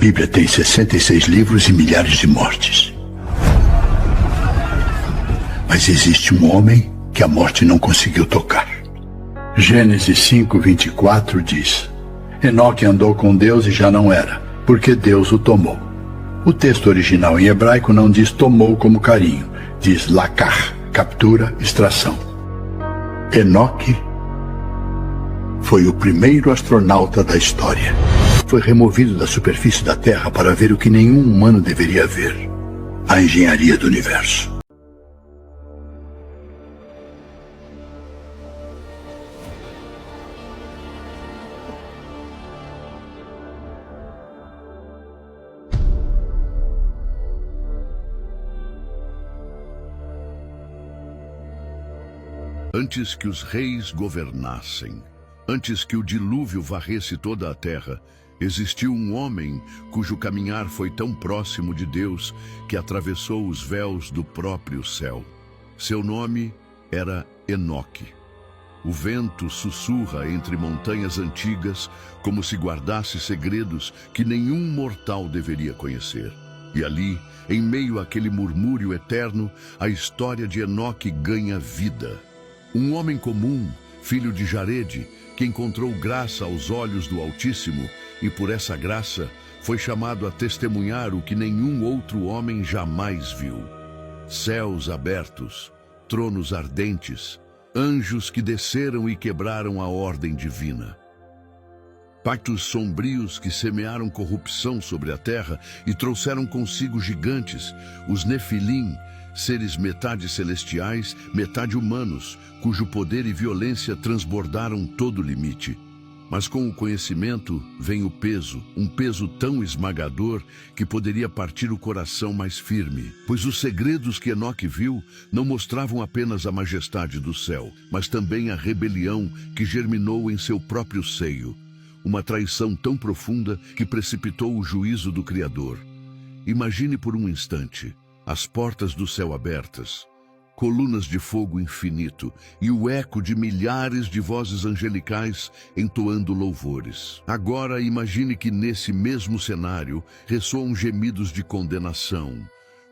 Bíblia tem 66 livros e milhares de mortes. Mas existe um homem que a morte não conseguiu tocar. Gênesis 5:24 diz: Enoque andou com Deus e já não era, porque Deus o tomou. O texto original em hebraico não diz tomou como carinho, diz lakar, captura, extração. Enoque foi o primeiro astronauta da história. Foi removido da superfície da Terra para ver o que nenhum humano deveria ver: a engenharia do universo. Antes que os reis governassem, antes que o dilúvio varresse toda a terra, existiu um homem cujo caminhar foi tão próximo de Deus que atravessou os véus do próprio céu. Seu nome era Enoque. O vento sussurra entre montanhas antigas como se guardasse segredos que nenhum mortal deveria conhecer. E ali, em meio àquele murmúrio eterno, a história de Enoque ganha vida. Um homem comum, filho de Jarede, que encontrou graça aos olhos do Altíssimo e por essa graça foi chamado a testemunhar o que nenhum outro homem jamais viu. Céus abertos, tronos ardentes, anjos que desceram e quebraram a ordem divina. Pactos sombrios que semearam corrupção sobre a terra e trouxeram consigo gigantes, os Nefilim, seres metade celestiais, metade humanos, cujo poder e violência transbordaram todo limite. Mas com o conhecimento vem o peso, um peso tão esmagador que poderia partir o coração mais firme. Pois os segredos que Enoque viu não mostravam apenas a majestade do céu, mas também a rebelião que germinou em seu próprio seio. Uma traição tão profunda que precipitou o juízo do Criador. Imagine por um instante as portas do céu abertas, colunas de fogo infinito e o eco de milhares de vozes angelicais entoando louvores. Agora imagine que nesse mesmo cenário ressoam gemidos de condenação,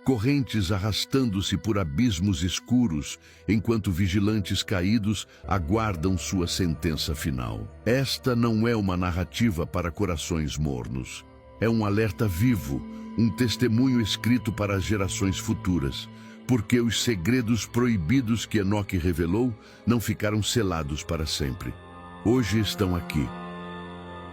correntes arrastando-se por abismos escuros, enquanto vigilantes caídos aguardam sua sentença final. Esta não é uma narrativa para corações mornos. É um alerta vivo, um testemunho escrito para as gerações futuras, porque os segredos proibidos que Enoque revelou não ficaram selados para sempre. Hoje estão aqui,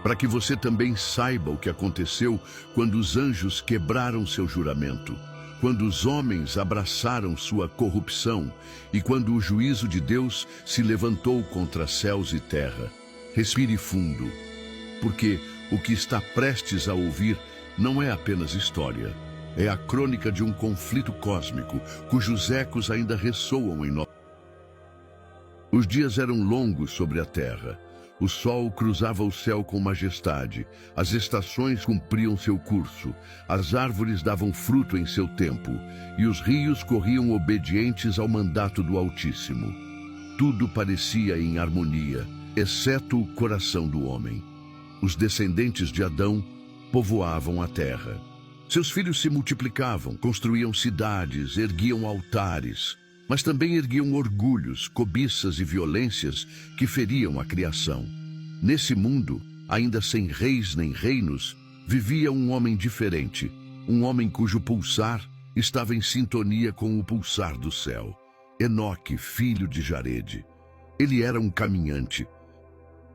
para que você também saiba o que aconteceu quando os anjos quebraram seu juramento, quando os homens abraçaram sua corrupção e quando o juízo de Deus se levantou contra céus e terra. Respire fundo, porque o que está prestes a ouvir não é apenas história. É a crônica de um conflito cósmico, cujos ecos ainda ressoam em nós. Os dias eram longos sobre a terra. O sol cruzava o céu com majestade. As estações cumpriam seu curso. As árvores davam fruto em seu tempo. E os rios corriam obedientes ao mandato do Altíssimo. Tudo parecia em harmonia, exceto o coração do homem. Os descendentes de Adão povoavam a terra. Seus filhos se multiplicavam, construíam cidades, erguiam altares, mas também erguiam orgulhos, cobiças e violências que feriam a criação. Nesse mundo, ainda sem reis nem reinos, vivia um homem diferente, um homem cujo pulsar estava em sintonia com o pulsar do céu. Enoque, filho de Jarede. Ele era um caminhante,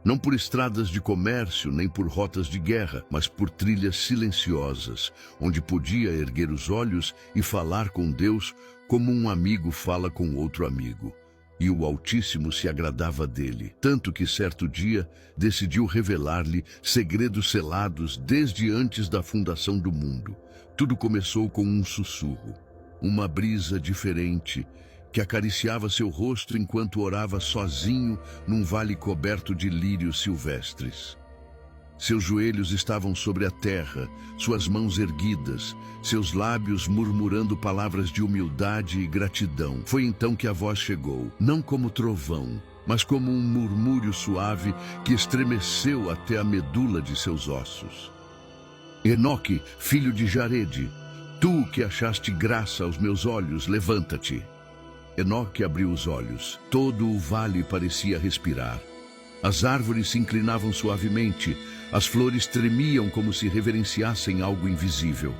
não por estradas de comércio, nem por rotas de guerra, mas por trilhas silenciosas, onde podia erguer os olhos e falar com Deus como um amigo fala com outro amigo. E o Altíssimo se agradava dele, tanto que certo dia decidiu revelar-lhe segredos selados desde antes da fundação do mundo. Tudo começou com um sussurro, uma brisa diferente, que acariciava seu rosto enquanto orava sozinho num vale coberto de lírios silvestres. Seus joelhos estavam sobre a terra, suas mãos erguidas, seus lábios murmurando palavras de humildade e gratidão. Foi então que a voz chegou, não como trovão, mas como um murmúrio suave que estremeceu até a medula de seus ossos. Enoque, filho de Jarede, tu que achaste graça aos meus olhos, levanta-te. Enoque abriu os olhos. Todo o vale parecia respirar. As árvores se inclinavam suavemente, as flores tremiam como se reverenciassem algo invisível.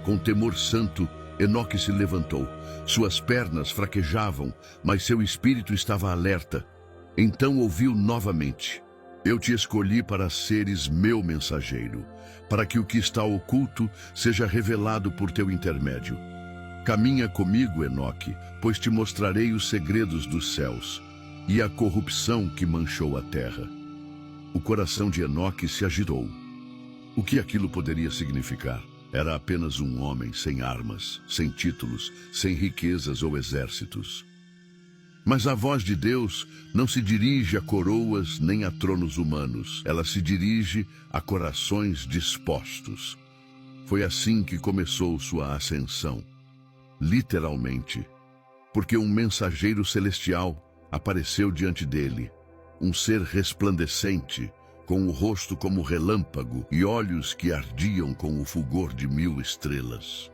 Com temor santo, Enoque se levantou. Suas pernas fraquejavam, mas seu espírito estava alerta. Então ouviu novamente: eu te escolhi para seres meu mensageiro, para que o que está oculto seja revelado por teu intermédio. Caminha comigo, Enoque, pois te mostrarei os segredos dos céus e a corrupção que manchou a terra. O coração de Enoque se agitou. O que aquilo poderia significar? Era apenas um homem sem armas, sem títulos, sem riquezas ou exércitos. Mas a voz de Deus não se dirige a coroas nem a tronos humanos. Ela se dirige a corações dispostos. Foi assim que começou sua ascensão. Literalmente, porque um mensageiro celestial apareceu diante dele, um ser resplandecente, com o rosto como relâmpago e olhos que ardiam com o fulgor de 1000 estrelas.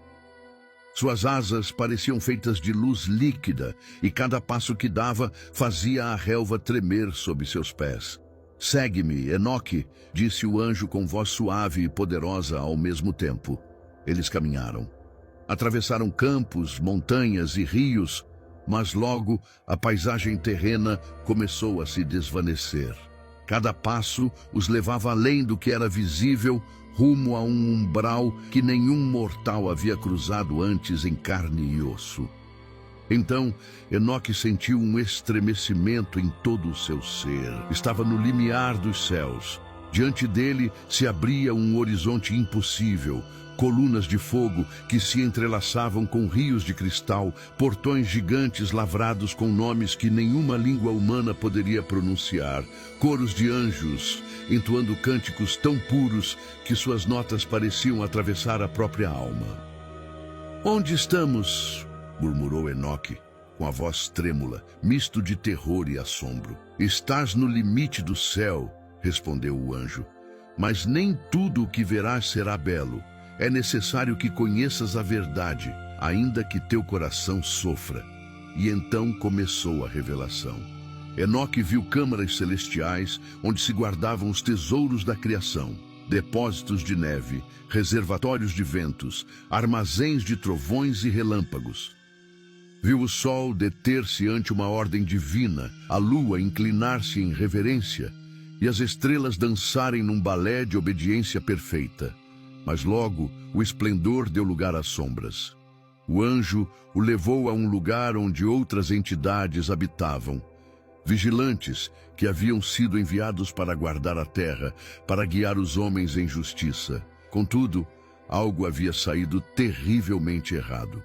Suas asas pareciam feitas de luz líquida e cada passo que dava fazia a relva tremer sob seus pés. Segue-me, Enoque, disse o anjo com voz suave e poderosa ao mesmo tempo. Eles caminharam. Atravessaram campos, montanhas e rios, mas logo a paisagem terrena começou a se desvanecer. Cada passo os levava além do que era visível, rumo a um umbral que nenhum mortal havia cruzado antes em carne e osso. Então, Enoque sentiu um estremecimento em todo o seu ser. Estava no limiar dos céus. Diante dele se abria um horizonte impossível, colunas de fogo que se entrelaçavam com rios de cristal, portões gigantes lavrados com nomes que nenhuma língua humana poderia pronunciar, coros de anjos entoando cânticos tão puros que suas notas pareciam atravessar a própria alma. Onde estamos? Murmurou Enoque, com a voz trêmula, misto de terror e assombro. Estás no limite do céu, respondeu o anjo, mas nem tudo o que verás será belo. É necessário que conheças a verdade, ainda que teu coração sofra. E então começou a revelação. Enoque viu câmaras celestiais, onde se guardavam os tesouros da criação, depósitos de neve, reservatórios de ventos, armazéns de trovões e relâmpagos. Viu o sol deter-se ante uma ordem divina, a lua inclinar-se em reverência, e as estrelas dançarem num balé de obediência perfeita. Mas logo o esplendor deu lugar às sombras. O anjo o levou a um lugar onde outras entidades habitavam, vigilantes que haviam sido enviados para guardar a terra, para guiar os homens em justiça. Contudo, algo havia saído terrivelmente errado.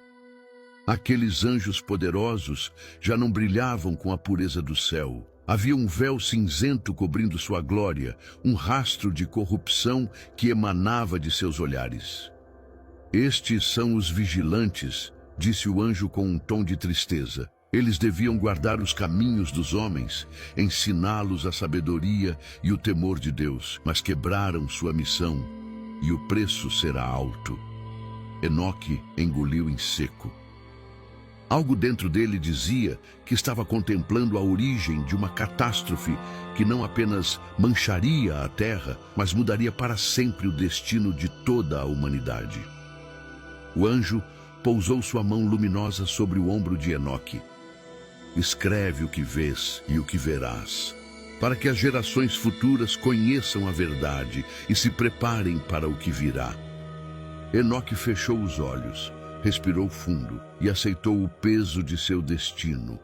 Aqueles anjos poderosos já não brilhavam com a pureza do céu. Havia um véu cinzento cobrindo sua glória, um rastro de corrupção que emanava de seus olhares. Estes são os vigilantes, disse o anjo com um tom de tristeza. Eles deviam guardar os caminhos dos homens, ensiná-los a sabedoria e o temor de Deus, mas quebraram sua missão, e o preço será alto. Enoque engoliu em seco. Algo dentro dele dizia que estava contemplando a origem de uma catástrofe que não apenas mancharia a terra, mas mudaria para sempre o destino de toda a humanidade. O anjo pousou sua mão luminosa sobre o ombro de Enoque. Escreve o que vês e o que verás, para que as gerações futuras conheçam a verdade e se preparem para o que virá. Enoque fechou os olhos, respirou fundo e aceitou o peso de seu destino.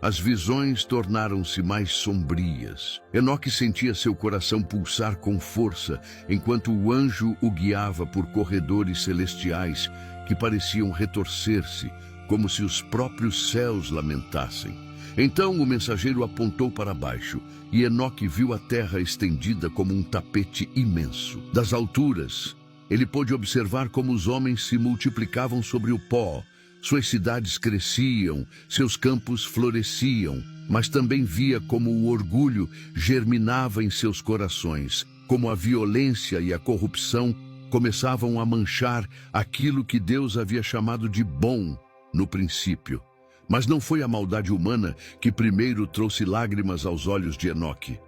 As visões tornaram-se mais sombrias. Enoque sentia seu coração pulsar com força, enquanto o anjo o guiava por corredores celestiais que pareciam retorcer-se, como se os próprios céus lamentassem. Então o mensageiro apontou para baixo, e Enoque viu a terra estendida como um tapete imenso. Das alturas, ele pôde observar como os homens se multiplicavam sobre o pó. Suas cidades cresciam, seus campos floresciam, mas também via como o orgulho germinava em seus corações, como a violência e a corrupção começavam a manchar aquilo que Deus havia chamado de bom no princípio. Mas não foi a maldade humana que primeiro trouxe lágrimas aos olhos de Enoque.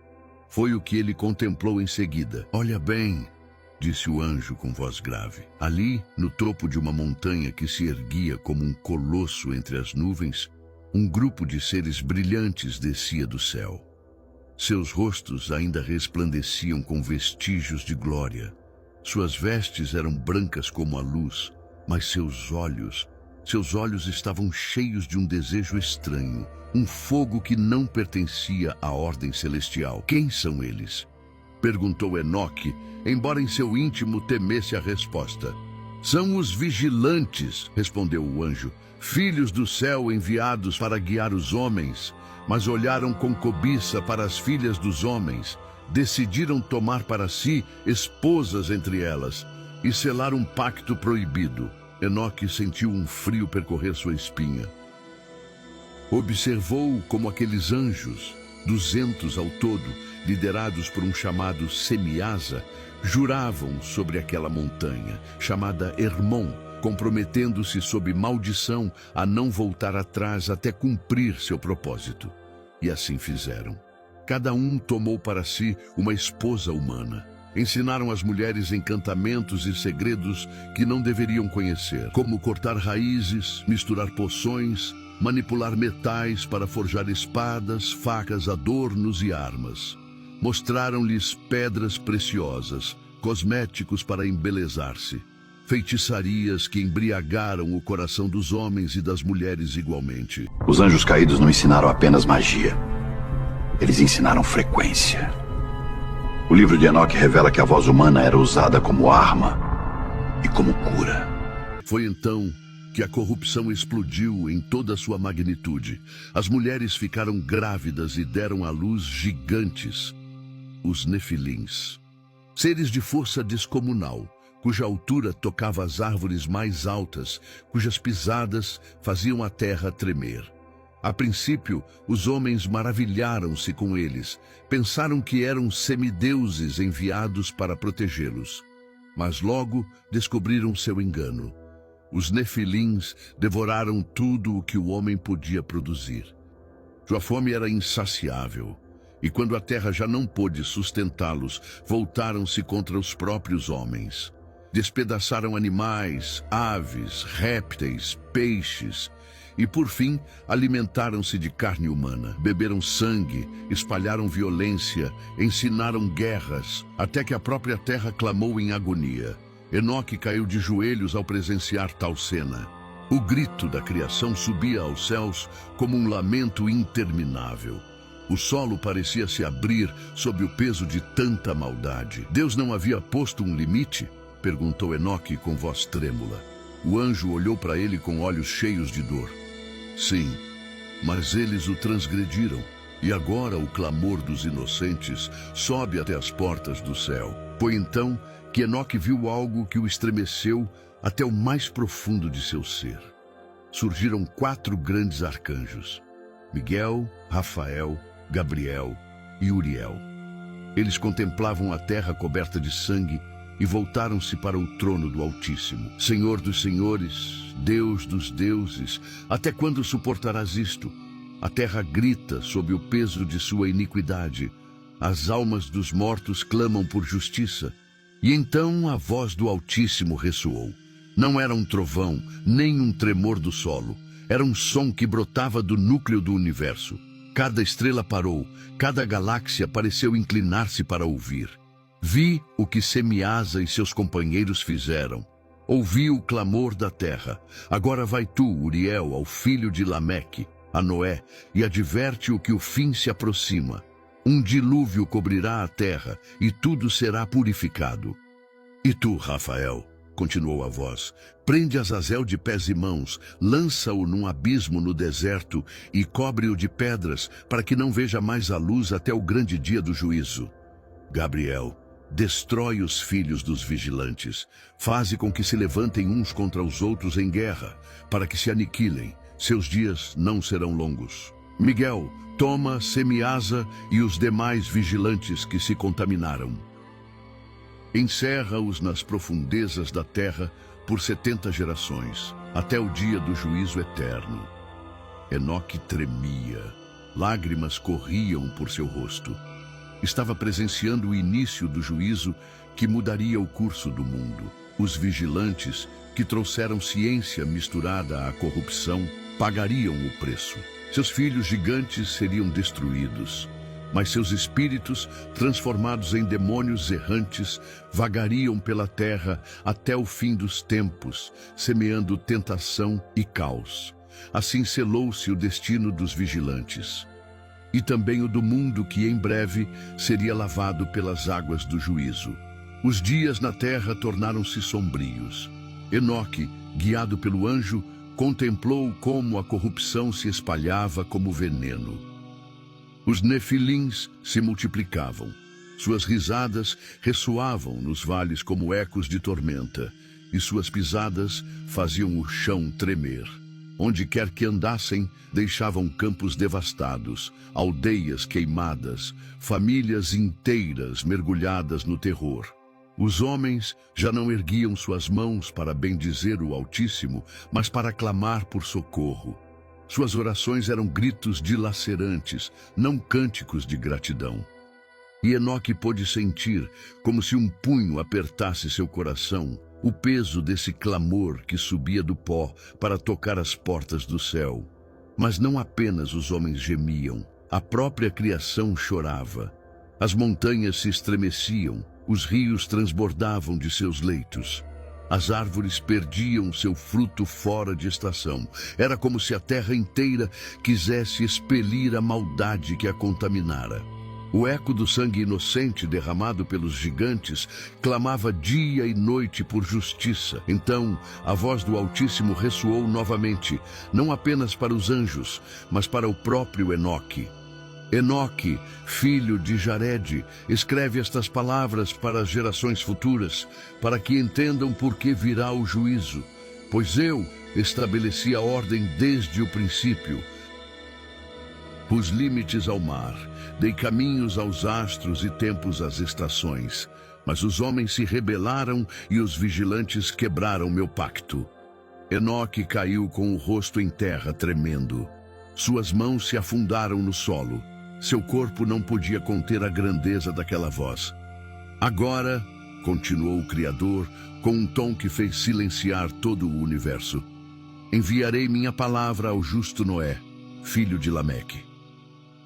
Foi o que ele contemplou em seguida. Olha bem, disse o anjo com voz grave. Ali, no topo de uma montanha que se erguia como um colosso entre as nuvens, um grupo de seres brilhantes descia do céu. Seus rostos ainda resplandeciam com vestígios de glória. Suas vestes eram brancas como a luz, mas seus olhos estavam cheios de um desejo estranho, um fogo que não pertencia à ordem celestial. Quem são eles? Perguntou Enoque, embora em seu íntimo temesse a resposta. São os vigilantes, respondeu o anjo, filhos do céu enviados para guiar os homens, mas olharam com cobiça para as filhas dos homens, decidiram tomar para si esposas entre elas e selar um pacto proibido. Enoque sentiu um frio percorrer sua espinha. Observou como aqueles anjos, 200 ao todo, liderados por um chamado Semiasa, juravam sobre aquela montanha, chamada Hermon, comprometendo-se sob maldição a não voltar atrás até cumprir seu propósito. E assim fizeram. Cada um tomou para si uma esposa humana. Ensinaram às mulheres encantamentos e segredos que não deveriam conhecer, como cortar raízes, misturar poções, manipular metais para forjar espadas, facas, adornos e armas. Mostraram-lhes pedras preciosas, cosméticos para embelezar-se, feitiçarias que embriagaram o coração dos homens e das mulheres igualmente. Os anjos caídos não ensinaram apenas magia. Eles ensinaram frequência. O livro de Enoque revela que a voz humana era usada como arma e como cura. Foi então que a corrupção explodiu em toda a sua magnitude. As mulheres ficaram grávidas e deram à luz gigantes, os Nefilins. Seres de força descomunal, cuja altura tocava as árvores mais altas, cujas pisadas faziam a terra tremer. A princípio, os homens maravilharam-se com eles, pensaram que eram semideuses enviados para protegê-los. Mas logo descobriram seu engano. Os Nefilins devoraram tudo o que o homem podia produzir. Sua fome era insaciável, e quando a terra já não pôde sustentá-los, voltaram-se contra os próprios homens. Despedaçaram animais, aves, répteis, peixes, e por fim alimentaram-se de carne humana. Beberam sangue, espalharam violência, ensinaram guerras, até que a própria terra clamou em agonia. Enoque caiu de joelhos ao presenciar tal cena. O grito da criação subia aos céus como um lamento interminável. O solo parecia se abrir sob o peso de tanta maldade. Deus não havia posto um limite? Perguntou Enoque com voz trêmula. O anjo olhou para ele com olhos cheios de dor. Sim, mas eles o transgrediram, e agora o clamor dos inocentes sobe até as portas do céu. Foi então que Enoque viu algo que o estremeceu até o mais profundo de seu ser. Surgiram 4 grandes arcanjos: Miguel, Rafael, Gabriel e Uriel. Eles contemplavam a terra coberta de sangue e voltaram-se para o trono do Altíssimo. Senhor dos senhores, Deus dos deuses, até quando suportarás isto? A terra grita sob o peso de sua iniquidade. As almas dos mortos clamam por justiça. E então a voz do Altíssimo ressoou. Não era um trovão, nem um tremor do solo. Era um som que brotava do núcleo do universo. Cada estrela parou, cada galáxia pareceu inclinar-se para ouvir. Vi o que Semiasa e seus companheiros fizeram. Ouvi o clamor da terra. Agora vai tu, Uriel, ao filho de Lameque, a Noé, e adverte o que o fim se aproxima. Um dilúvio cobrirá a terra, e tudo será purificado. E tu, Rafael, continuou a voz, prende Azazel de pés e mãos, lança-o num abismo no deserto e cobre-o de pedras, para que não veja mais a luz até o grande dia do juízo. Gabriel, destrói os filhos dos vigilantes, faze com que se levantem uns contra os outros em guerra, para que se aniquilem, seus dias não serão longos. Miguel, toma Semiasa e os demais vigilantes que se contaminaram. Encerra-os nas profundezas da terra por 70 gerações, até o dia do juízo eterno. Enoque tremia, lágrimas corriam por seu rosto. Estava presenciando o início do juízo que mudaria o curso do mundo. Os vigilantes, que trouxeram ciência misturada à corrupção, pagariam o preço. Seus filhos gigantes seriam destruídos, mas seus espíritos, transformados em demônios errantes, vagariam pela terra até o fim dos tempos, semeando tentação e caos. Assim selou-se o destino dos vigilantes, e também o do mundo que em breve seria lavado pelas águas do juízo. Os dias na terra tornaram-se sombrios. Enoque, guiado pelo anjo, contemplou como a corrupção se espalhava como veneno. Os nefilins se multiplicavam. Suas risadas ressoavam nos vales como ecos de tormenta, e suas pisadas faziam o chão tremer. Onde quer que andassem, deixavam campos devastados, aldeias queimadas, famílias inteiras mergulhadas no terror. Os homens já não erguiam suas mãos para bendizer o Altíssimo, mas para clamar por socorro. Suas orações eram gritos dilacerantes, não cânticos de gratidão. E Enoque pôde sentir, como se um punho apertasse seu coração, o peso desse clamor que subia do pó para tocar as portas do céu. Mas não apenas os homens gemiam, a própria criação chorava. As montanhas se estremeciam, os rios transbordavam de seus leitos. As árvores perdiam seu fruto fora de estação. Era como se a terra inteira quisesse expelir a maldade que a contaminara. O eco do sangue inocente derramado pelos gigantes clamava dia e noite por justiça. Então, a voz do Altíssimo ressoou novamente, não apenas para os anjos, mas para o próprio Enoque. Enoque, filho de Jared, escreve estas palavras para as gerações futuras, para que entendam por que virá o juízo. Pois eu estabeleci a ordem desde o princípio. Pus limites ao mar, dei caminhos aos astros e tempos às estações. Mas os homens se rebelaram e os vigilantes quebraram meu pacto. Enoque caiu com o rosto em terra, tremendo. Suas mãos se afundaram no solo. Seu corpo não podia conter a grandeza daquela voz. Agora, continuou o Criador, com um tom que fez silenciar todo o universo, enviarei minha palavra ao justo Noé, filho de Lameque.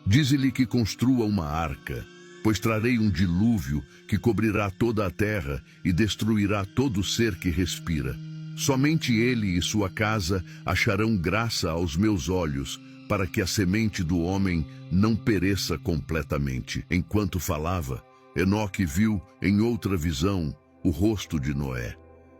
Dize-lhe que construa uma arca, pois trarei um dilúvio que cobrirá toda a terra e destruirá todo ser que respira. Somente ele e sua casa acharão graça aos meus olhos, para que a semente do homem não pereça completamente. Enquanto falava, Enoque viu, em outra visão, o rosto de Noé.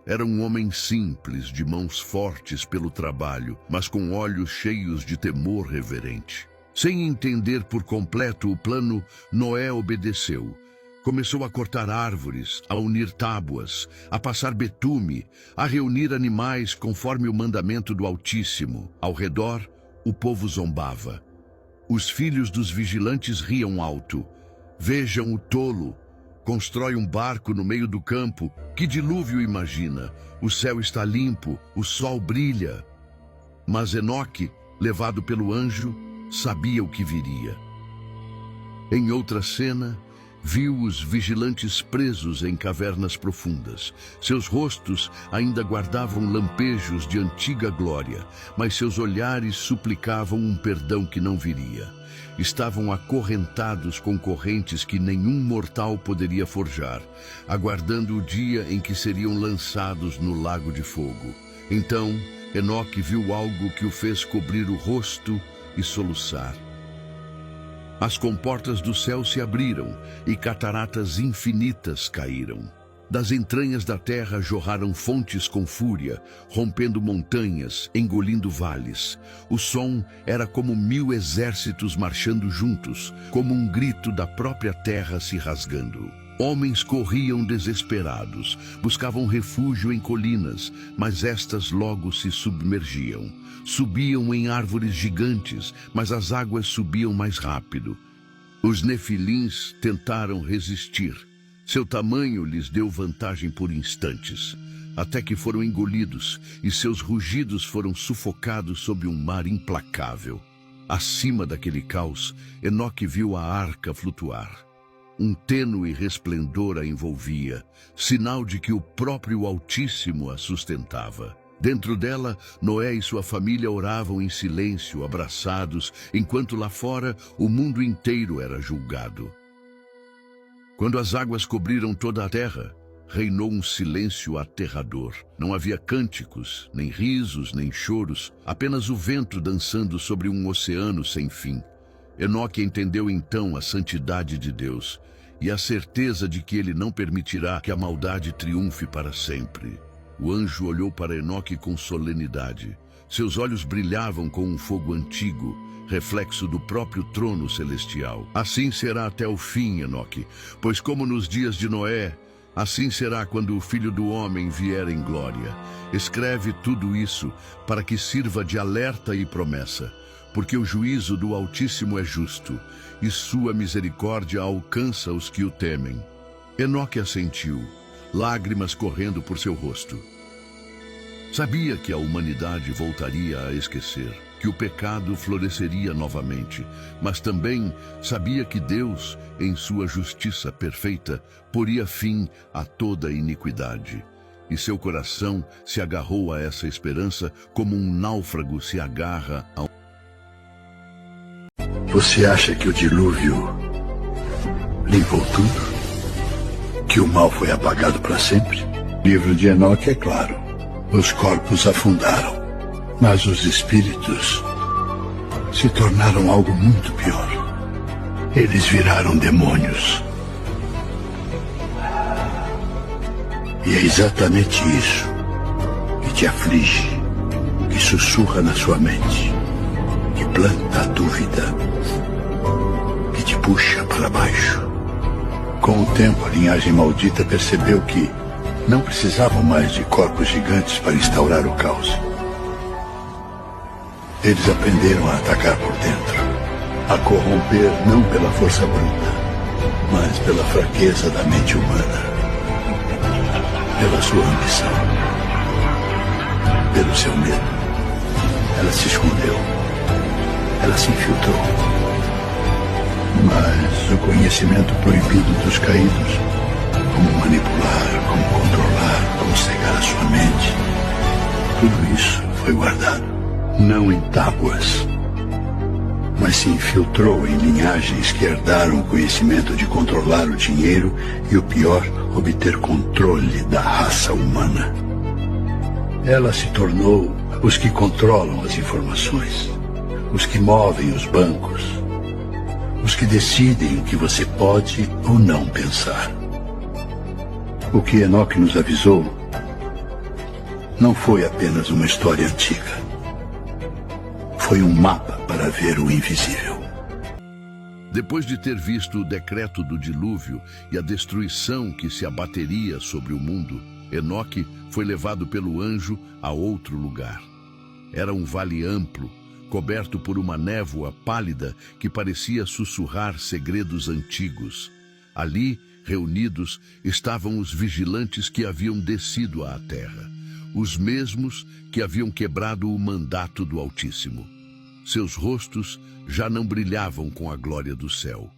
Era um homem simples, de mãos fortes pelo trabalho, mas com olhos cheios de temor reverente. Sem entender por completo o plano, Noé obedeceu. Começou a cortar árvores, a unir tábuas, a passar betume, a reunir animais conforme o mandamento do Altíssimo. Ao redor, o povo zombava. Os filhos dos vigilantes riam alto. Vejam o tolo. Constrói um barco no meio do campo. Que dilúvio imagina? O céu está limpo, o sol brilha. Mas Enoque, levado pelo anjo, sabia o que viria. Em outra cena, viu os vigilantes presos em cavernas profundas. Seus rostos ainda guardavam lampejos de antiga glória, mas seus olhares suplicavam um perdão que não viria. Estavam acorrentados com correntes que nenhum mortal poderia forjar, aguardando o dia em que seriam lançados no lago de fogo. Então, Enoque viu algo que o fez cobrir o rosto e soluçar. As comportas do céu se abriram e cataratas infinitas caíram. Das entranhas da terra jorraram fontes com fúria, rompendo montanhas, engolindo vales. O som era como 1000 exércitos marchando juntos, como um grito da própria terra se rasgando. Homens corriam desesperados, buscavam refúgio em colinas, mas estas logo se submergiam. Subiam em árvores gigantes, mas as águas subiam mais rápido. Os nefilins tentaram resistir, Seu tamanho lhes deu vantagem por instantes, até que foram engolidos e seus rugidos foram sufocados sob um mar implacável. Acima daquele caos, Enoque viu a arca flutuar. Um tênue resplendor a envolvia, sinal de que o próprio Altíssimo a sustentava. Dentro dela, Noé e sua família oravam em silêncio, abraçados, enquanto lá fora o mundo inteiro era julgado. Quando as águas cobriram toda a terra, reinou um silêncio aterrador. Não havia cânticos, nem risos, nem choros, apenas o vento dançando sobre um oceano sem fim. Enoque entendeu então a santidade de Deus e a certeza de que ele não permitirá que a maldade triunfe para sempre. O anjo olhou para Enoque com solenidade. Seus olhos brilhavam com um fogo antigo, reflexo do próprio trono celestial. Assim será até o fim, Enoque, pois como nos dias de Noé, assim será quando o Filho do Homem vier em glória. Escreve tudo isso para que sirva de alerta e promessa, porque o juízo do Altíssimo é justo, e sua misericórdia alcança os que o temem. Enoque assentiu, lágrimas correndo por seu rosto. Sabia que a humanidade voltaria a esquecer, que o pecado floresceria novamente, mas também sabia que Deus, em sua justiça perfeita, poria fim a toda iniquidade. E seu coração se agarrou a essa esperança como um náufrago se agarra a Você acha que o dilúvio limpou tudo? Que o mal foi apagado para sempre? O livro de Enoque é claro. Os corpos afundaram, mas os espíritos se tornaram algo muito pior. Eles viraram demônios. E é exatamente isso que te aflige, que sussurra na sua mente, que planta a dúvida, que te puxa para baixo. Com o tempo, a linhagem maldita percebeu que não precisavam mais de corpos gigantes para instaurar o caos. Eles aprenderam a atacar por dentro, a corromper não pela força bruta, mas pela fraqueza da mente humana, pela sua ambição, pelo seu medo. Ela se escondeu, ela se infiltrou. Mas o conhecimento proibido dos caídos, como manipular, como controlar, como cegar a sua mente, tudo isso foi guardado, não em tábuas, mas se infiltrou em linhagens que herdaram o conhecimento de controlar o dinheiro e, o pior, obter controle da raça humana. Ela se tornou os que controlam as informações, os que movem os bancos, os que decidem o que você pode ou não pensar. O que Enoque nos avisou não foi apenas uma história antiga. Foi um mapa para ver o invisível. Depois de ter visto o decreto do dilúvio e a destruição que se abateria sobre o mundo, Enoque foi levado pelo anjo a outro lugar. Era um vale amplo, coberto por uma névoa pálida que parecia sussurrar segredos antigos. Ali, reunidos, estavam os vigilantes que haviam descido à terra, os mesmos que haviam quebrado o mandato do Altíssimo. Seus rostos já não brilhavam com a glória do céu.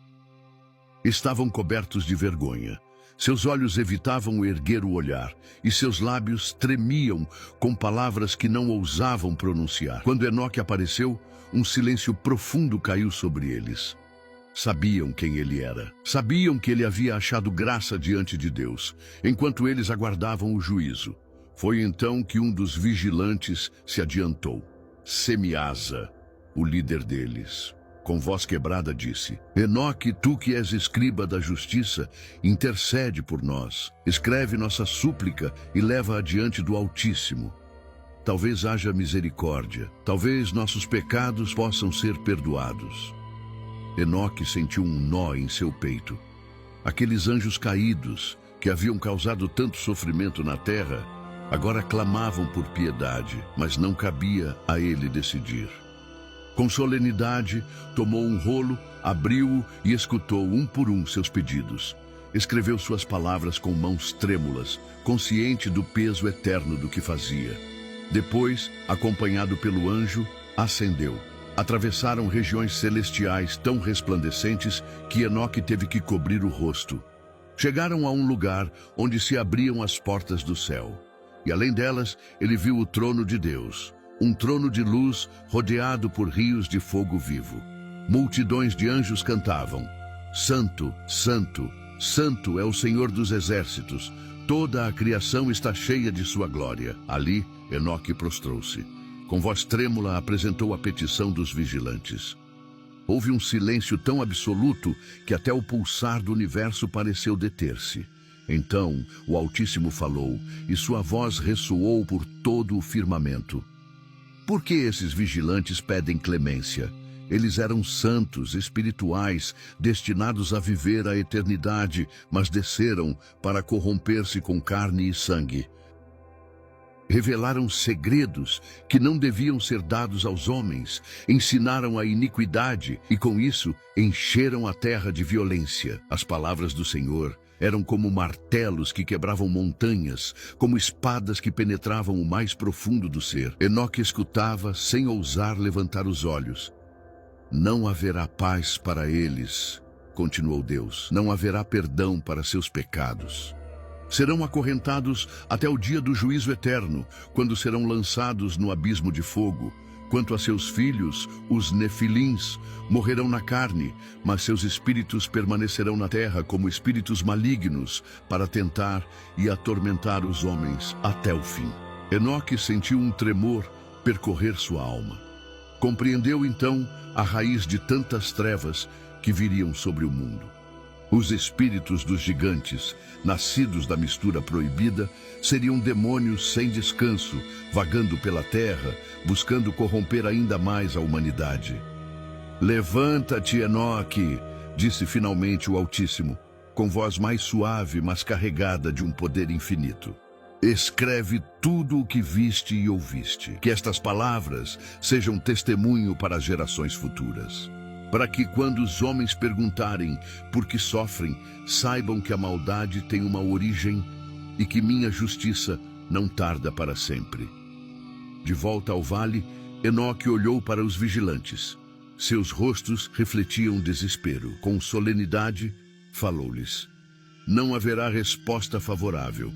Estavam cobertos de vergonha. Seus olhos evitavam erguer o olhar, e seus lábios tremiam com palavras que não ousavam pronunciar. Quando Enoque apareceu, um silêncio profundo caiu sobre eles. Sabiam quem ele era. Sabiam que ele havia achado graça diante de Deus, enquanto eles aguardavam o juízo. Foi então que um dos vigilantes se adiantou. Semiasa, o líder deles, com voz quebrada disse: Enoque, tu que és escriba da justiça, intercede por nós. Escreve nossa súplica e leva adiante do Altíssimo. Talvez haja misericórdia. Talvez nossos pecados possam ser perdoados. Enoque sentiu um nó em seu peito. Aqueles anjos caídos, que haviam causado tanto sofrimento na terra, agora clamavam por piedade, mas não cabia a ele decidir. Com solenidade, tomou um rolo, abriu-o e escutou um por um seus pedidos. Escreveu suas palavras com mãos trêmulas, consciente do peso eterno do que fazia. Depois, acompanhado pelo anjo, ascendeu. Atravessaram regiões celestiais tão resplandecentes que Enoque teve que cobrir o rosto. Chegaram a um lugar onde se abriam as portas do céu. E além delas, ele viu o trono de Deus, um trono de luz rodeado por rios de fogo vivo. Multidões de anjos cantavam: Santo, Santo, Santo é o Senhor dos exércitos. Toda a criação está cheia de sua glória. Ali, Enoque prostrou-se. Com voz trêmula apresentou a petição dos vigilantes. Houve um silêncio tão absoluto que até o pulsar do universo pareceu deter-se. Então o Altíssimo falou, e sua voz ressoou por todo o firmamento. Por que esses vigilantes pedem clemência? Eles eram santos, espirituais, destinados a viver a eternidade, mas desceram para corromper-se com carne e sangue. Revelaram segredos que não deviam ser dados aos homens, ensinaram a iniquidade e, com isso, encheram a terra de violência. As palavras do Senhor eram como martelos que quebravam montanhas, como espadas que penetravam o mais profundo do ser. Enoque escutava sem ousar levantar os olhos. Não haverá paz para eles, continuou Deus. Não haverá perdão para seus pecados. Serão acorrentados até o dia do juízo eterno, quando serão lançados no abismo de fogo. Quanto a seus filhos, os nefilins, morrerão na carne, mas seus espíritos permanecerão na terra como espíritos malignos, para tentar e atormentar os homens até o fim. Enoque sentiu um tremor percorrer sua alma. Compreendeu então a raiz de tantas trevas que viriam sobre o mundo. Os espíritos dos gigantes, nascidos da mistura proibida, seriam demônios sem descanso, vagando pela terra, buscando corromper ainda mais a humanidade. Levanta-te, Enoque, disse finalmente o Altíssimo, com voz mais suave, mas carregada de um poder infinito. Escreve tudo o que viste e ouviste. Que estas palavras sejam testemunho para as gerações futuras. Para que quando os homens perguntarem por que sofrem, saibam que a maldade tem uma origem e que minha justiça não tarda para sempre. De volta ao vale, Enoque olhou para os vigilantes. Seus rostos refletiam desespero. Com solenidade, falou-lhes: Não haverá resposta favorável.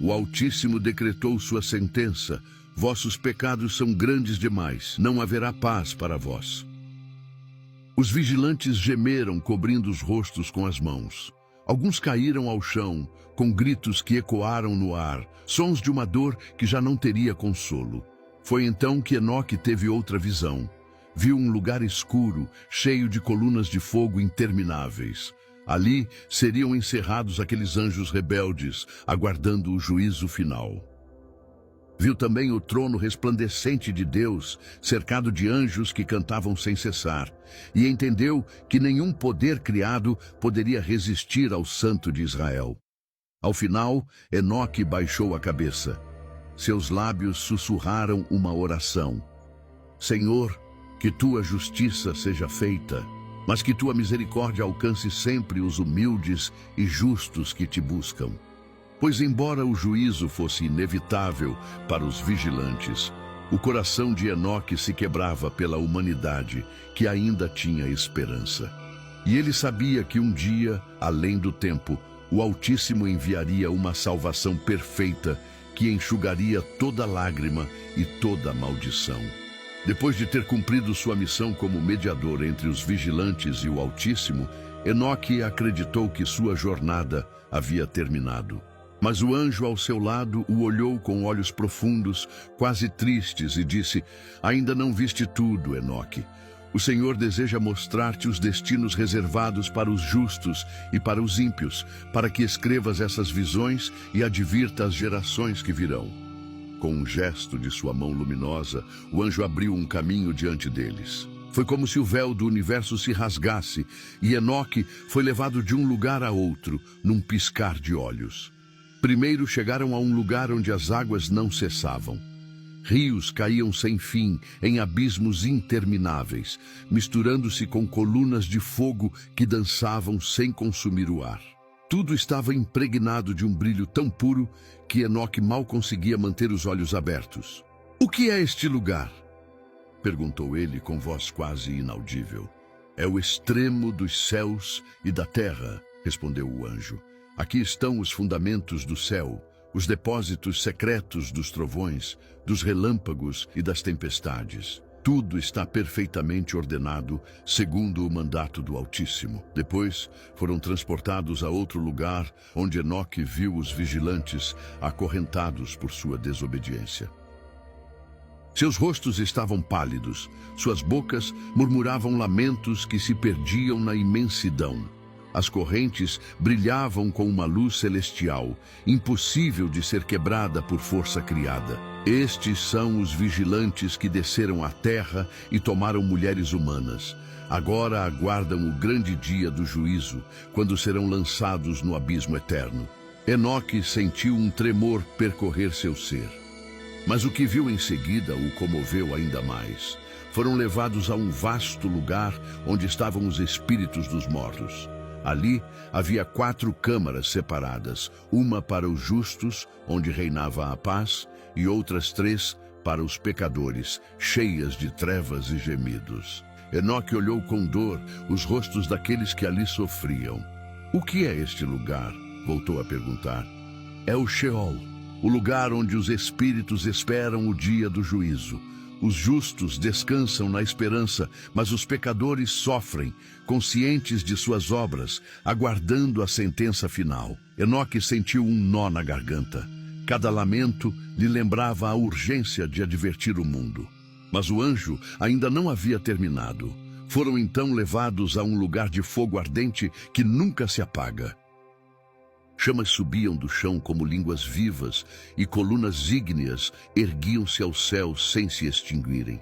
O Altíssimo decretou sua sentença. Vossos pecados são grandes demais. Não haverá paz para vós. Os vigilantes gemeram, cobrindo os rostos com as mãos. Alguns caíram ao chão, com gritos que ecoaram no ar, sons de uma dor que já não teria consolo. Foi então que Enoque teve outra visão. Viu um lugar escuro, cheio de colunas de fogo intermináveis. Ali seriam encerrados aqueles anjos rebeldes, aguardando o juízo final. Viu também o trono resplandecente de Deus, cercado de anjos que cantavam sem cessar, e entendeu que nenhum poder criado poderia resistir ao Santo de Israel. Ao final, Enoque baixou a cabeça. Seus lábios sussurraram uma oração. Senhor, que tua justiça seja feita, mas que tua misericórdia alcance sempre os humildes e justos que te buscam. Pois embora o juízo fosse inevitável para os vigilantes, o coração de Enoque se quebrava pela humanidade que ainda tinha esperança. E ele sabia que um dia, além do tempo, o Altíssimo enviaria uma salvação perfeita que enxugaria toda lágrima e toda maldição. Depois de ter cumprido sua missão como mediador entre os vigilantes e o Altíssimo, Enoque acreditou que sua jornada havia terminado. Mas o anjo ao seu lado o olhou com olhos profundos, quase tristes, e disse: Ainda não viste tudo, Enoque. O Senhor deseja mostrar-te os destinos reservados para os justos e para os ímpios, para que escrevas essas visões e advirta as gerações que virão. Com um gesto de sua mão luminosa, o anjo abriu um caminho diante deles. Foi como se o véu do universo se rasgasse, e Enoque foi levado de um lugar a outro, num piscar de olhos. Primeiro chegaram a um lugar onde as águas não cessavam. Rios caíam sem fim, em abismos intermináveis, misturando-se com colunas de fogo que dançavam sem consumir o ar. Tudo estava impregnado de um brilho tão puro que Enoque mal conseguia manter os olhos abertos. "O que é este lugar?" perguntou ele com voz quase inaudível. "É o extremo dos céus e da terra", respondeu o anjo. "Aqui estão os fundamentos do céu, os depósitos secretos dos trovões, dos relâmpagos e das tempestades. Tudo está perfeitamente ordenado, segundo o mandato do Altíssimo." Depois foram transportados a outro lugar, onde Enoque viu os vigilantes acorrentados por sua desobediência. Seus rostos estavam pálidos, suas bocas murmuravam lamentos que se perdiam na imensidão. As correntes brilhavam com uma luz celestial, impossível de ser quebrada por força criada. Estes são os vigilantes que desceram à terra e tomaram mulheres humanas. Agora aguardam o grande dia do juízo, quando serão lançados no abismo eterno. Enoque sentiu um tremor percorrer seu ser. Mas o que viu em seguida o comoveu ainda mais. Foram levados a um vasto lugar onde estavam os espíritos dos mortos. Ali havia 4 câmaras separadas, uma para os justos, onde reinava a paz, e outras 3 para os pecadores, cheias de trevas e gemidos. Enoque olhou com dor os rostos daqueles que ali sofriam. "O que é este lugar?" voltou a perguntar. "É o Sheol, o lugar onde os espíritos esperam o dia do juízo. Os justos descansam na esperança, mas os pecadores sofrem, conscientes de suas obras, aguardando a sentença final." Enoque sentiu um nó na garganta. Cada lamento lhe lembrava a urgência de advertir o mundo. Mas o anjo ainda não havia terminado. Foram então levados a um lugar de fogo ardente que nunca se apaga. Chamas subiam do chão como línguas vivas e colunas ígneas erguiam-se ao céu sem se extinguirem.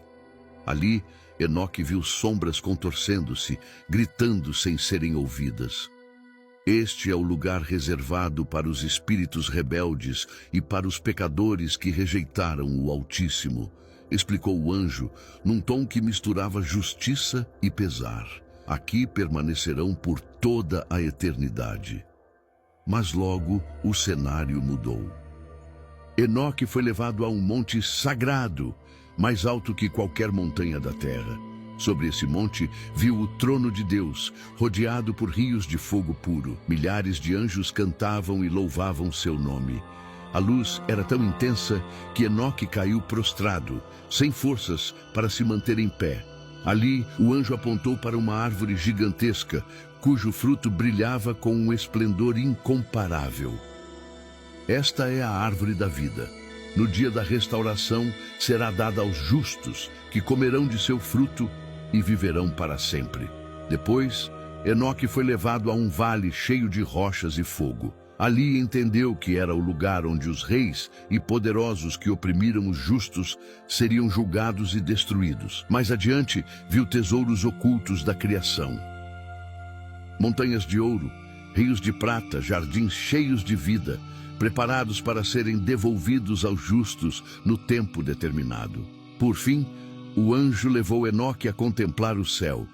Ali, Enoque viu sombras contorcendo-se, gritando sem serem ouvidas. "Este é o lugar reservado para os espíritos rebeldes e para os pecadores que rejeitaram o Altíssimo", explicou o anjo, num tom que misturava justiça e pesar. "Aqui permanecerão por toda a eternidade." Mas logo o cenário mudou. Enoque foi levado a um monte sagrado, mais alto que qualquer montanha da terra. Sobre esse monte viu o trono de Deus, rodeado por rios de fogo puro. Milhares de anjos cantavam e louvavam seu nome. A luz era tão intensa que Enoque caiu prostrado, sem forças para se manter em pé. Ali, o anjo apontou para uma árvore gigantesca, cujo fruto brilhava com um esplendor incomparável. "Esta é a árvore da vida. No dia da restauração será dada aos justos, que comerão de seu fruto e viverão para sempre." Depois, Enoque foi levado a um vale cheio de rochas e fogo. Ali entendeu que era o lugar onde os reis e poderosos que oprimiram os justos seriam julgados e destruídos. Mais adiante, viu tesouros ocultos da criação. Montanhas de ouro, rios de prata, jardins cheios de vida, preparados para serem devolvidos aos justos no tempo determinado. Por fim, o anjo levou Enoque a contemplar o céu.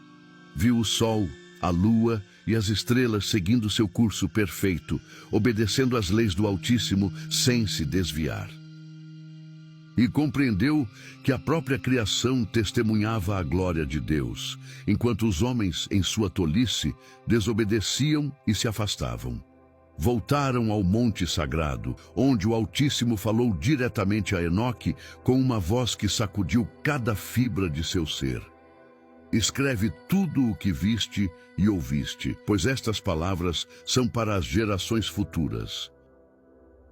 Viu o sol, a lua e as estrelas seguindo seu curso perfeito, obedecendo às leis do Altíssimo sem se desviar. E compreendeu que a própria criação testemunhava a glória de Deus, enquanto os homens, em sua tolice, desobedeciam e se afastavam. Voltaram ao monte sagrado, onde o Altíssimo falou diretamente a Enoque com uma voz que sacudiu cada fibra de seu ser. "Escreve tudo o que viste e ouviste, pois estas palavras são para as gerações futuras.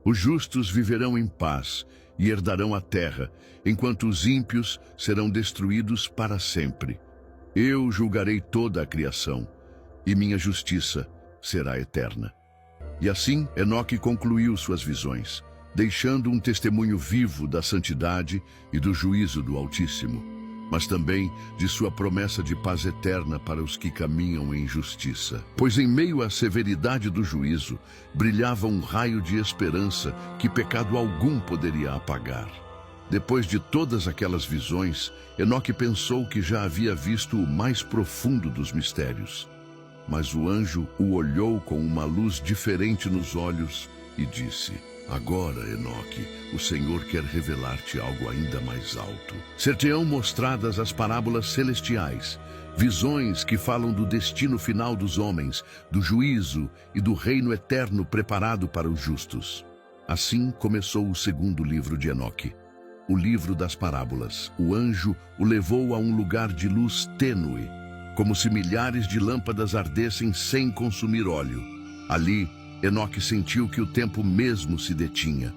Os justos viverão em paz e herdarão a terra, enquanto os ímpios serão destruídos para sempre. Eu julgarei toda a criação, e minha justiça será eterna." E assim Enoque concluiu suas visões, deixando um testemunho vivo da santidade e do juízo do Altíssimo, mas também de sua promessa de paz eterna para os que caminham em justiça. Pois em meio à severidade do juízo, brilhava um raio de esperança que pecado algum poderia apagar. Depois de todas aquelas visões, Enoque pensou que já havia visto o mais profundo dos mistérios. Mas o anjo o olhou com uma luz diferente nos olhos e disse: agora, Enoque, o Senhor quer revelar-te algo ainda mais alto. Ser-te-ão mostradas as parábolas celestiais, visões que falam do destino final dos homens, do juízo e do reino eterno preparado para os justos. Assim começou o segundo livro de Enoque, o livro das parábolas. O anjo o levou a um lugar de luz tênue, como se milhares de lâmpadas ardessem sem consumir óleo. Ali, Enoque sentiu que o tempo mesmo se detinha.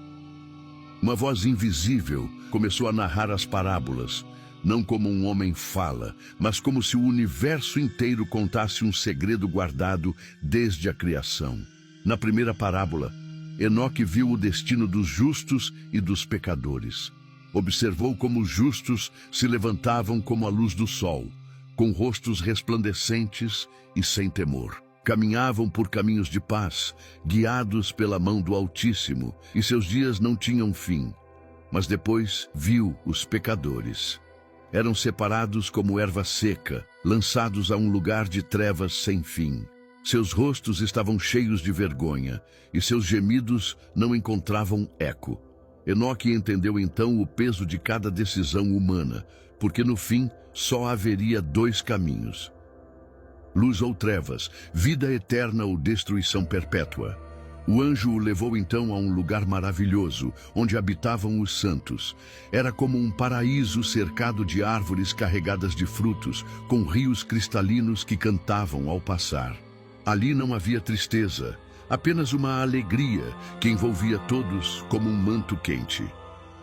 Uma voz invisível começou a narrar as parábolas, não como um homem fala, mas como se o universo inteiro contasse um segredo guardado desde a criação. Na primeira parábola, Enoque viu o destino dos justos e dos pecadores. Observou como os justos se levantavam como a luz do sol, com rostos resplandecentes e sem temor. Caminhavam por caminhos de paz, guiados pela mão do Altíssimo, e seus dias não tinham fim. Mas depois viu os pecadores. Eram separados como erva seca, lançados a um lugar de trevas sem fim. Seus rostos estavam cheios de vergonha, e seus gemidos não encontravam eco. Enoque entendeu então o peso de cada decisão humana, porque no fim só haveria dois caminhos: luz ou trevas, vida eterna ou destruição perpétua. O anjo o levou então a um lugar maravilhoso, onde habitavam os santos. Era como um paraíso cercado de árvores carregadas de frutos, com rios cristalinos que cantavam ao passar. Ali não havia tristeza, apenas uma alegria que envolvia todos como um manto quente.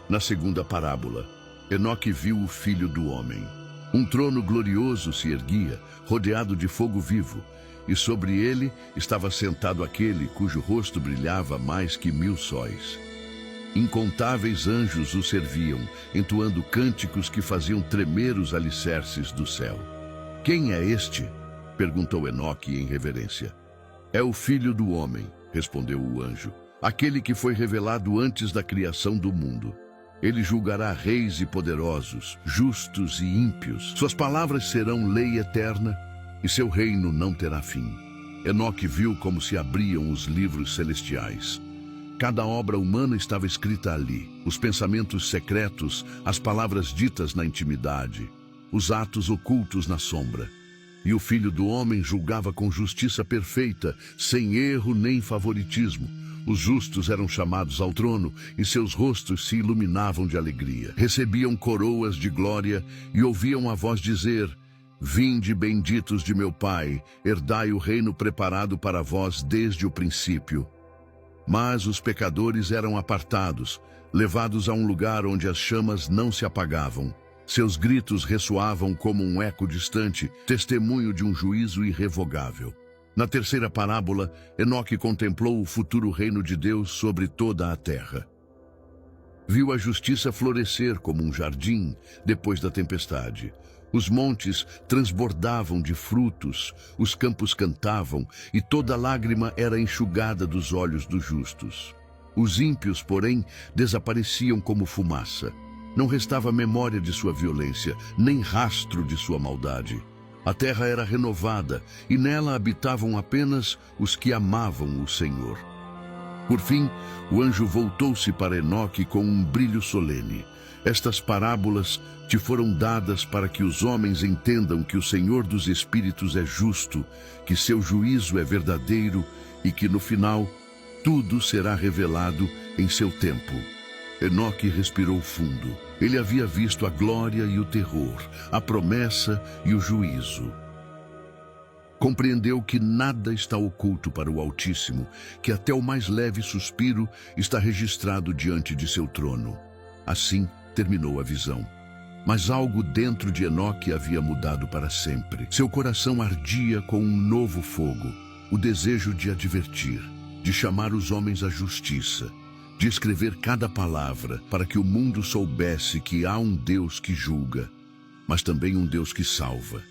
Na segunda parábola, Enoque viu o Filho do Homem. Um trono glorioso se erguia, rodeado de fogo vivo, e sobre ele estava sentado aquele cujo rosto brilhava mais que 1000 sóis. Incontáveis anjos o serviam, entoando cânticos que faziam tremer os alicerces do céu. Quem é este? Perguntou Enoque em reverência. É o Filho do Homem, respondeu o anjo, aquele que foi revelado antes da criação do mundo. Ele julgará reis e poderosos, justos e ímpios. Suas palavras serão lei eterna e seu reino não terá fim. Enoque viu como se abriam os livros celestiais. Cada obra humana estava escrita ali, os pensamentos secretos, as palavras ditas na intimidade, os atos ocultos na sombra. E o Filho do Homem julgava com justiça perfeita, sem erro nem favoritismo. Os justos eram chamados ao trono e seus rostos se iluminavam de alegria. Recebiam coroas de glória e ouviam a voz dizer: vinde, benditos de meu Pai, herdai o reino preparado para vós desde o princípio. Mas os pecadores eram apartados, levados a um lugar onde as chamas não se apagavam. Seus gritos ressoavam como um eco distante, testemunho de um juízo irrevogável. Na terceira parábola, Enoque contemplou o futuro reino de Deus sobre toda a terra. Viu a justiça florescer como um jardim depois da tempestade. Os montes transbordavam de frutos, os campos cantavam, e toda lágrima era enxugada dos olhos dos justos. Os ímpios, porém, desapareciam como fumaça. Não restava memória de sua violência, nem rastro de sua maldade. A terra era renovada, e nela habitavam apenas os que amavam o Senhor. Por fim, o anjo voltou-se para Enoque com um brilho solene. Estas parábolas te foram dadas para que os homens entendam que o Senhor dos Espíritos é justo, que seu juízo é verdadeiro e que no final tudo será revelado em seu tempo. Enoque respirou fundo. Ele havia visto a glória e o terror, a promessa e o juízo. Compreendeu que nada está oculto para o Altíssimo, que até o mais leve suspiro está registrado diante de seu trono. Assim terminou a visão. Mas algo dentro de Enoque havia mudado para sempre. Seu coração ardia com um novo fogo, o desejo de advertir, de chamar os homens à justiça, de escrever cada palavra para que o mundo soubesse que há um Deus que julga, mas também um Deus que salva.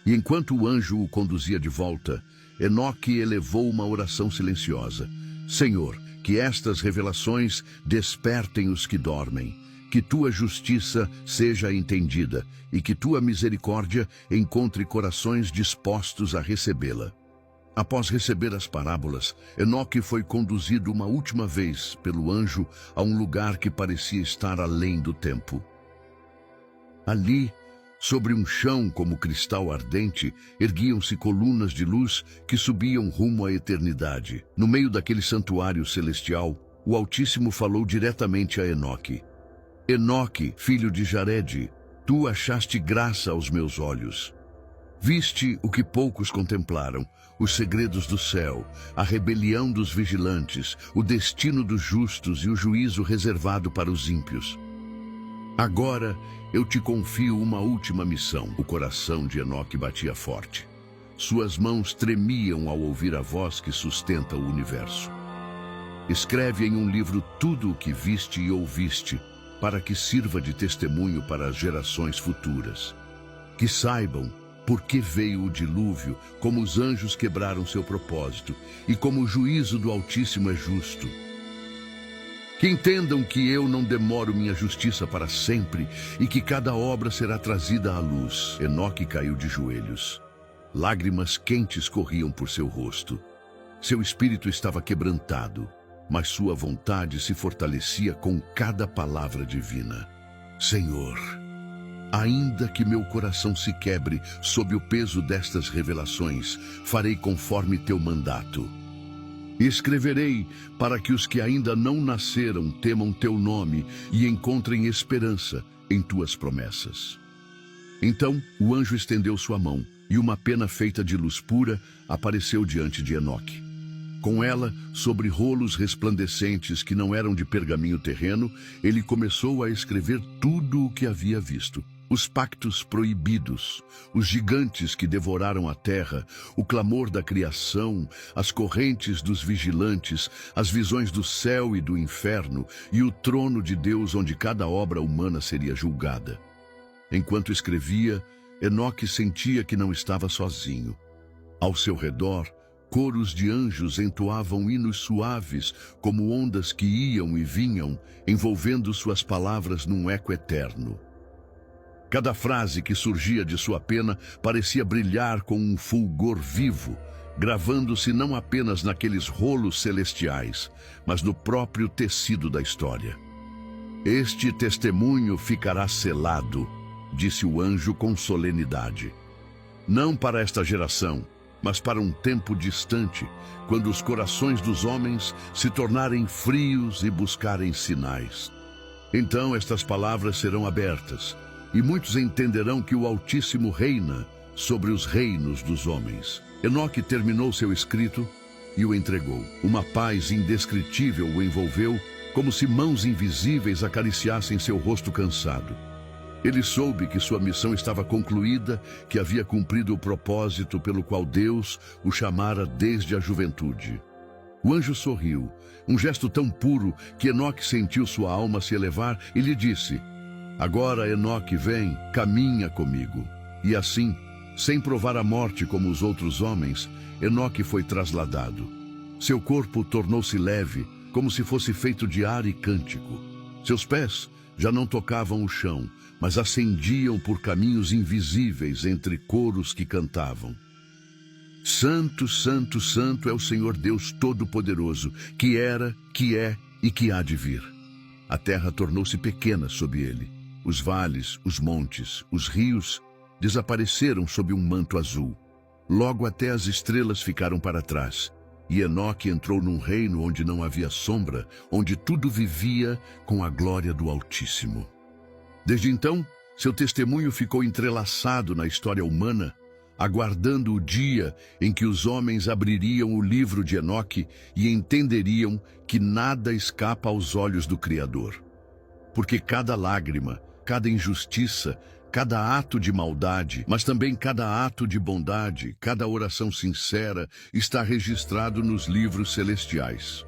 E enquanto o anjo o conduzia de volta, Enoque elevou uma oração silenciosa. Senhor, que estas revelações despertem os que dormem, que tua justiça seja entendida e que tua misericórdia encontre corações dispostos a recebê-la. Após receber as parábolas, Enoque foi conduzido uma última vez pelo anjo a um lugar que parecia estar além do tempo. Ali, sobre um chão como cristal ardente, erguiam-se colunas de luz que subiam rumo à eternidade. No meio daquele santuário celestial, o Altíssimo falou diretamente a Enoque. Enoque, filho de Jarede, tu achaste graça aos meus olhos. Viste o que poucos contemplaram, os segredos do céu, a rebelião dos vigilantes, o destino dos justos e o juízo reservado para os ímpios. Agora eu te confio uma última missão. O coração de Enoque batia forte. Suas mãos tremiam ao ouvir a voz que sustenta o universo. Escreve em um livro tudo o que viste e ouviste, para que sirva de testemunho para as gerações futuras. Que saibam por que veio o dilúvio, como os anjos quebraram seu propósito, e como o juízo do Altíssimo é justo. Que entendam que eu não demoro minha justiça para sempre, e que cada obra será trazida à luz. Enoque caiu de joelhos. Lágrimas quentes corriam por seu rosto. Seu espírito estava quebrantado, mas sua vontade se fortalecia com cada palavra divina. Senhor, ainda que meu coração se quebre sob o peso destas revelações, farei conforme teu mandato. Escreverei para que os que ainda não nasceram temam teu nome e encontrem esperança em tuas promessas. Então o anjo estendeu sua mão, e uma pena feita de luz pura apareceu diante de Enoque. Com ela, sobre rolos resplandecentes que não eram de pergaminho terreno, ele começou a escrever tudo o que havia visto. Os pactos proibidos, os gigantes que devoraram a terra, o clamor da criação, as correntes dos vigilantes, as visões do céu e do inferno, e o trono de Deus onde cada obra humana seria julgada. Enquanto escrevia, Enoque sentia que não estava sozinho. Ao seu redor, coros de anjos entoavam hinos suaves, como ondas que iam e vinham, envolvendo suas palavras num eco eterno. Cada frase que surgia de sua pena parecia brilhar com um fulgor vivo, gravando-se não apenas naqueles rolos celestiais, mas no próprio tecido da história. Este testemunho ficará selado, disse o anjo com solenidade. Não para esta geração, mas para um tempo distante, quando os corações dos homens se tornarem frios e buscarem sinais. Então estas palavras serão abertas, e muitos entenderão que o Altíssimo reina sobre os reinos dos homens. Enoque terminou seu escrito e o entregou. Uma paz indescritível o envolveu, como se mãos invisíveis acariciassem seu rosto cansado. Ele soube que sua missão estava concluída, que havia cumprido o propósito pelo qual Deus o chamara desde a juventude. O anjo sorriu, um gesto tão puro que Enoque sentiu sua alma se elevar e lhe disse: Agora, Enoque, vem, caminha comigo. E assim, sem provar a morte como os outros homens, Enoque foi trasladado. Seu corpo tornou-se leve, como se fosse feito de ar e cântico. Seus pés já não tocavam o chão, mas ascendiam por caminhos invisíveis entre coros que cantavam. Santo, Santo, Santo é o Senhor Deus Todo-Poderoso, que era, que é e que há de vir. A terra tornou-se pequena sob ele. Os vales, os montes, os rios desapareceram sob um manto azul. Logo até as estrelas ficaram para trás. E Enoque entrou num reino onde não havia sombra, onde tudo vivia com a glória do Altíssimo. Desde então, seu testemunho ficou entrelaçado na história humana, aguardando o dia em que os homens abririam o livro de Enoque e entenderiam que nada escapa aos olhos do Criador. Porque cada lágrima, cada injustiça, cada ato de maldade, mas também cada ato de bondade, cada oração sincera, está registrado nos livros celestiais.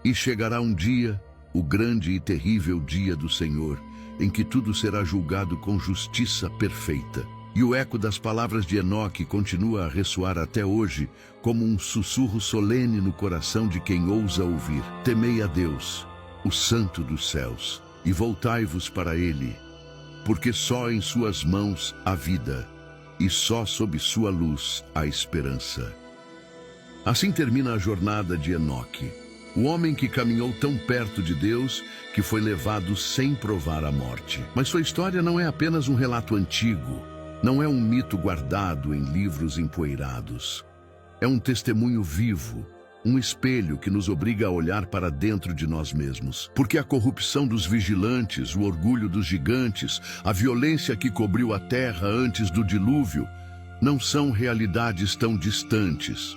E chegará um dia, o grande e terrível dia do Senhor, em que tudo será julgado com justiça perfeita. E o eco das palavras de Enoque continua a ressoar até hoje, como um sussurro solene no coração de quem ousa ouvir. Temei a Deus, o Santo dos céus, e voltai-vos para ele, porque só em suas mãos há vida, e só sob sua luz há esperança. Assim termina a jornada de Enoque, o homem que caminhou tão perto de Deus que foi levado sem provar a morte. Mas sua história não é apenas um relato antigo, não é um mito guardado em livros empoeirados. É um testemunho vivo, um espelho que nos obriga a olhar para dentro de nós mesmos. Porque a corrupção dos vigilantes, o orgulho dos gigantes, a violência que cobriu a terra antes do dilúvio, não são realidades tão distantes.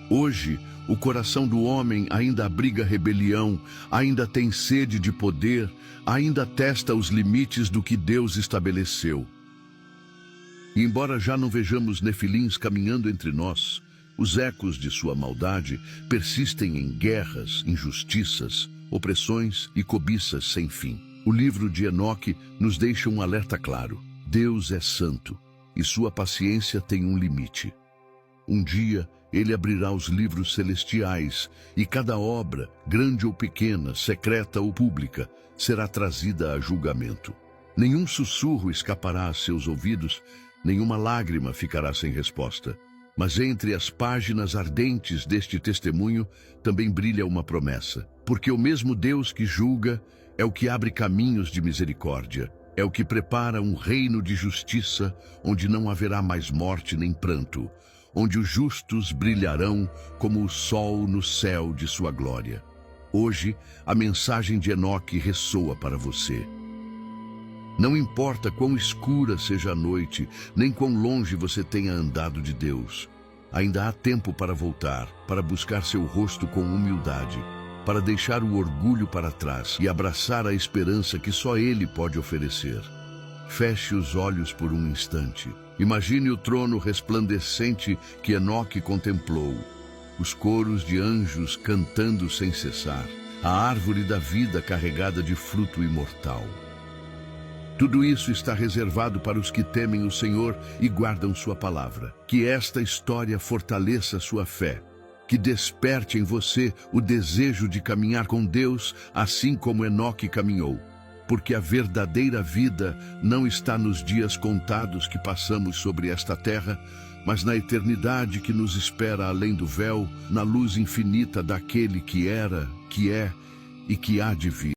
Hoje, o coração do homem ainda abriga rebelião, ainda tem sede de poder, ainda testa os limites do que Deus estabeleceu. E embora já não vejamos nefilins caminhando entre nós, os ecos de sua maldade persistem em guerras, injustiças, opressões e cobiças sem fim. O livro de Enoque nos deixa um alerta claro. Deus é santo e sua paciência tem um limite. Um dia, ele abrirá os livros celestiais e cada obra, grande ou pequena, secreta ou pública, será trazida a julgamento. Nenhum sussurro escapará a seus ouvidos, nenhuma lágrima ficará sem resposta. Mas entre as páginas ardentes deste testemunho também brilha uma promessa. Porque o mesmo Deus que julga é o que abre caminhos de misericórdia. É o que prepara um reino de justiça onde não haverá mais morte nem pranto, onde os justos brilharão como o sol no céu de sua glória. Hoje, a mensagem de Enoque ressoa para você. Não importa quão escura seja a noite, nem quão longe você tenha andado de Deus. Ainda há tempo para voltar, para buscar seu rosto com humildade, para deixar o orgulho para trás e abraçar a esperança que só Ele pode oferecer. Feche os olhos por um instante. Imagine o trono resplandecente que Enoque contemplou, os coros de anjos cantando sem cessar, a árvore da vida carregada de fruto imortal. Tudo isso está reservado para os que temem o Senhor e guardam sua palavra. Que esta história fortaleça sua fé, que desperte em você o desejo de caminhar com Deus, assim como Enoque caminhou. Porque a verdadeira vida não está nos dias contados que passamos sobre esta terra, mas na eternidade que nos espera além do véu, na luz infinita daquele que era, que é e que há de vir.